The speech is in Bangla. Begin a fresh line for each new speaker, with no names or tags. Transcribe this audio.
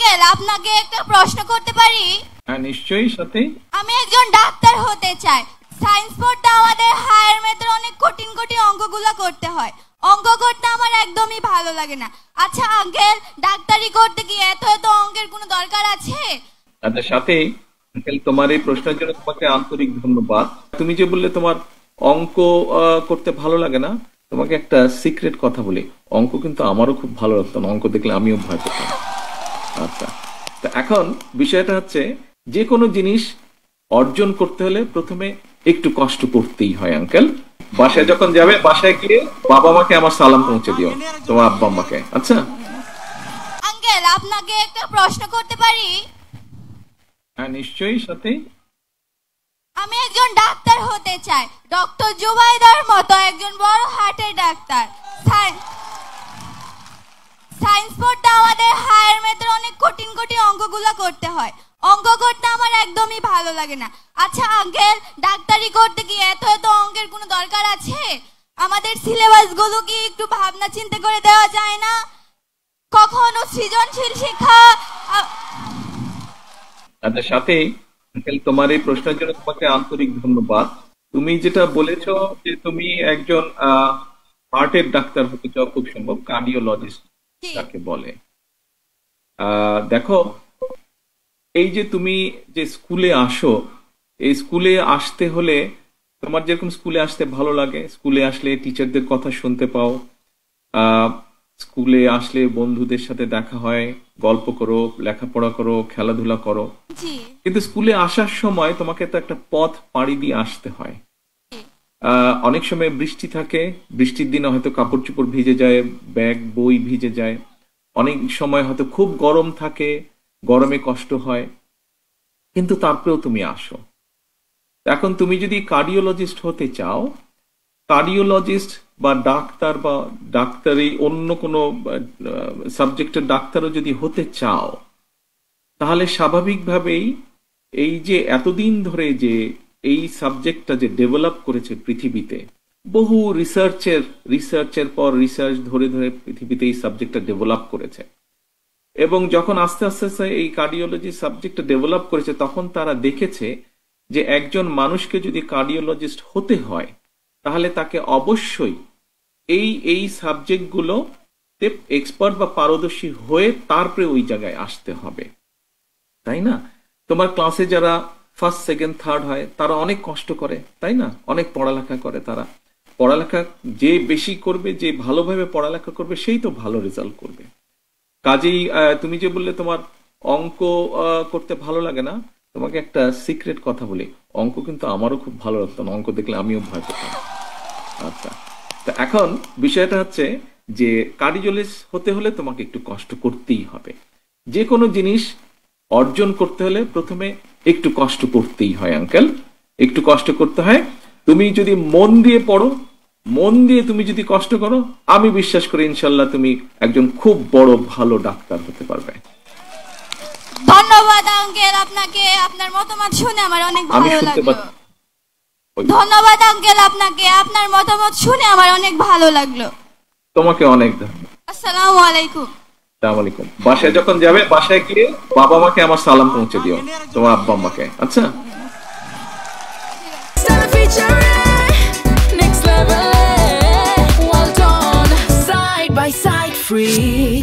আঙ্কেল আপনাকে একটা প্রশ্ন করতে পারি?
হ্যাঁ নিশ্চয়ই সাথে।
আমি একজন ডাক্তার হতে চাই। সায়েন্স পড়তে আমাদের হায়ার ম্যাথের অনেক কঠিন কঠিন অঙ্কগুলো করতে হয়। অঙ্ক করতে আমার একদমই ভালো লাগে না। আচ্ছা আঙ্কেল, ডাক্তারি করতে কি এত এত অঙ্কের কোনো দরকার আছে?
আচ্ছা সাথে আঙ্কেল, তোমার এই প্রশ্নের জন্য তোমাকে আন্তরিক ধন্যবাদ। তুমি যে বললে তোমার অঙ্ক করতে ভালো লাগে না, তোমাকে একটা সিক্রেট কথা বলি, অঙ্ক কিন্তু আমারও খুব ভালো লাগতো না, অঙ্ক দেখলে আমিও ভয় পেতাম। আচ্ছা, তো এখন বিষয়টা হচ্ছে যে কোনো জিনিস অর্জন করতে হলে প্রথমে একটু কষ্ট করতেই হয় আঙ্কেল। বাসায় যখন যাবে, বাসায় গিয়ে বাবা মাকে আমার সালাম পৌঁছে দিও, তোমার আব্বা আম্মাকে। আচ্ছা
আঙ্কেল আপনাকে একটা প্রশ্ন করতে পারি?
হ্যাঁ নিশ্চয়ই সাথে।
আমি একজন ডাক্তার হতে চাই, ডক্টর জুবাইদার মতো একজন বড় হার্টের ডাক্তার। সায়েন্স পড়তে আমাদের হায়ার ম্যাথের অনেক কঠিন কঠিন অঙ্কগুলো করতে হয়। অঙ্ক করতে আমার একদমই ভালো লাগে না। আচ্ছা আঙ্কেল, ডাক্তারি করতে কি এত এত অঙ্কের কোনো দরকার আছে? আমাদের সিলেবাস গুলো কি একটু ভাবনা চিন্তা করে দেওয়া যায় না? কখনো সৃজনশীল শিক্ষা।
আচ্ছা সাথে আঙ্কেল, তোমার এই প্রশ্নের জন্য তোমাকে আন্তরিক ধন্যবাদ। তুমি যেটা বলেছো যে তুমি একজন হার্টের ডাক্তার হতে চাও, খুব সম্ভব কার্ডিওলজিস্ট যাকে বলে। দেখো, এই যে তুমি যে স্কুলে আসো, এই স্কুলে আসতে হলে তোমার যেরকম স্কুলে আসতে ভালো লাগে, স্কুলে আসলে টিচারদের কথা শুনতে পাও, স্কুলে আসলে বন্ধুদের সাথে দেখা হয়, গল্প করো, লেখাপড়া করো, খেলাধুলা করো। কিন্তু স্কুলে আসার সময় তোমাকে তো একটা পথ পাড়ি দিয়ে আসতে হয়। অনেক সময় বৃষ্টি থাকে, বৃষ্টির দিনে হয়তো কাপড় চোপড় ভিজে যায়, ব্যাগ বই ভিজে যায়। অনেক সময় হয়তো খুব গরম থাকে, গরমে কষ্ট হয়, কিন্তু তারপরেও তুমি আসো। এখন তুমি যদি কার্ডিওলজিস্ট হতে চাও, কার্ডিওলজিস্ট বা ডাক্তার বা ডাক্তারি অন্য কোনো সাবজেক্টের ডাক্তারও যদি হতে চাও, তাহলে স্বাভাবিকভাবেই এই যে এতদিন ধরে যে এই সাবজেক্টটা যে ডেভেলপ করেছে পৃথিবীতে, বহু রিসার্চের পর রিসার্চ ধরে ধরে পৃথিবীতে এই সাবজেক্টটা ডেভেলপ করেছে। এবং যখন আস্তে আস্তে এই কার্ডিওলজি সাবজেক্টটা ডেভেলপ করেছে, তখন তারা দেখেছে যে একজন মানুষকে যদি কার্ডিওলজিস্ট হতে হয়, তাহলে তাকে অবশ্যই এই সাবজেক্টগুলোতে এক্সপার্ট বা পারদর্শী হয়ে তারপরে ওই জায়গায় আসতে হবে, তাই না? তোমার ক্লাসে যারা ফার্স্ট সেকেন্ড থার্ড হয়, তারা অনেক কষ্ট করে, তাই না? অনেক পড়ালেখা করে। তারা পড়ালেখা যে বেশি করবে, যে ভালোভাবে পড়ালেখা করবে, সেই তো ভালো রেজাল্ট করবে। কাজেই তুমি যে বললে তোমার অঙ্ক করতে ভালো লাগে না, তোমাকে একটা সিক্রেট কথা বলি, অঙ্ক কিন্তু আমারও খুব ভালো লাগতো না, অঙ্ক দেখলে আমিও ভয় পেতাম। আচ্ছা, তো এখন বিষয়টা হচ্ছে যে কার্ডিওলজিস্ট হতে হলে তোমাকে একটু কষ্ট করতেই হবে। যে কোনো জিনিস অর্জন করতে হলে প্রথমে একটু কষ্ট করতেই হয় আঙ্কেল, একটু কষ্ট করতে হয়। তুমি যদি মন দিয়ে পড়ো, মন দিয়ে তুমি যদি কষ্ট করো, আমি বিশ্বাস করি ইনশাল্লাহ তুমি একজন খুব বড় ভালো ডাক্তার হতে পারবে।
ধন্যবাদ আঙ্কেল আপনাকে, আপনার মতামত শুনে আমার অনেক ভালো লাগলো। ধন্যবাদ আঙ্কেল আপনাকে, আপনার মতামত শুনে আমার অনেক ভালো লাগলো।
তোমাকে অনেক ধন্যবাদ।
আসসালামু আলাইকুম।
আসসালামু আলাইকুম। বাসায় যখন যাবে, বাসায় গিয়ে বাবা মাকে আমার সালাম পৌঁছে দিও, তোমার আব্বা আম্মাকে। আচ্ছা। Next level, well done, side by side, free.